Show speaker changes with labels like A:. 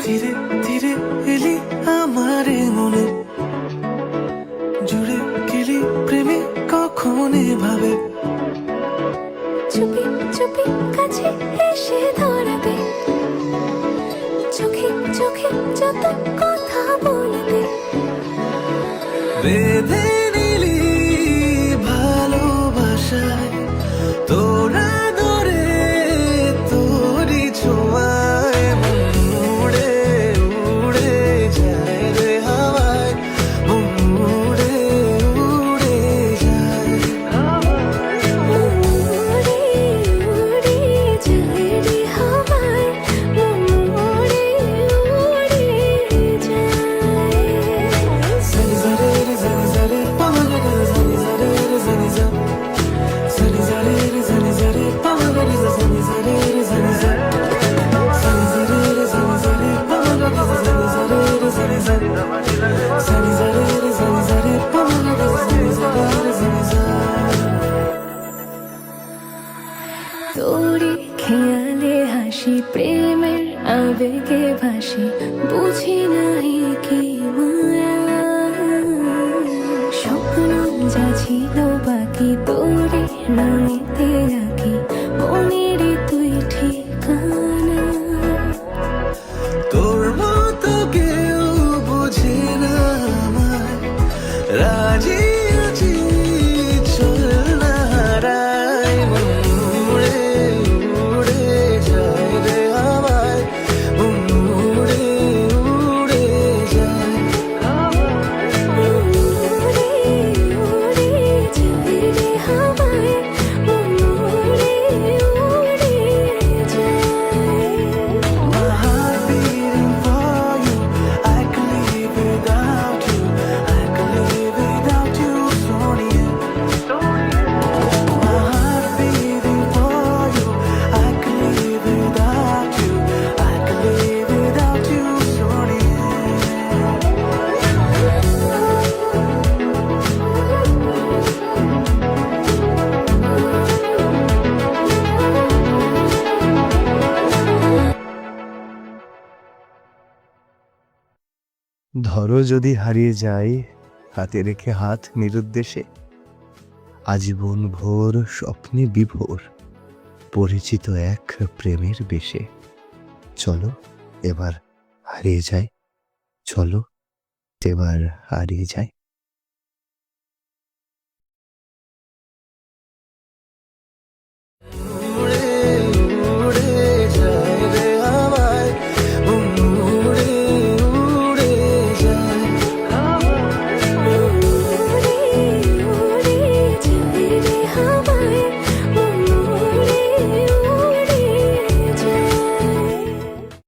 A: ধীরে ধীরে এলি আমার মনে, জুড়ে গেলি প্রেমে কখন এভাবে,
B: চুপি চুপি কাছে এসে ধরাবে, চোখে চোখে যত কথা বলবে,
A: বেঁধে নিলি ভালোবাসায় তোরা ধরে তোরি ছোঁয়ায়, উড়ে উড়ে যায় রে হাওয়ায়, উড়ে উড়ে যায়,
B: উড়ে উড়ে যায় রে হাওয়ায়, উড়ে উড়ে যায়।
A: সানি সারে রে সানি সারে পাওয়া রে সানি সারে রে সানি সা, সানি সারে রে সানি সারে পাওয়া রে সানি সারে রে সানি সা, সানি সারে রে সানি সারে পাওয়া রে সানি সারে রে সানি সা, সানি সারে রে সানি সারে পাওয়া রে সানি সারে রে সানি সা।
B: তোরে খেয়ালে হাসি, প্রেমের আবেগে ভাসি, বুঝি নাই কি মায়া, স্বপ্ন যা ছিল বাকি তোরে নামেতে আঁকি, মনের তুই ঠিকানা।
A: তোর মতো কেউ বোঝে না আমায়, রাজি আছি চল না হারাই, উড়ে উড়ে যায় রে হাওয়ায়, উড়ে উড়ে যায়,
B: উড়ে উড়ে যায় রে হাওয়ায়, উড়ে উড়ে যায়।
A: my heart beating for you, I can live without you, I can live without you, Sonia. My heart beating for you, I can live without you, I can live without you, Sonia.
C: ধরো যদি হারিয়ে যাই, হাতে রেখে হাত নিরুদ্দেশে, আজীবন ভোর স্বপ্নে বিভোর, পরিচিত এক প্রেমের বেশে। চলো এবার হারিয়ে যাই, চলো এবার হারিয়ে যাই।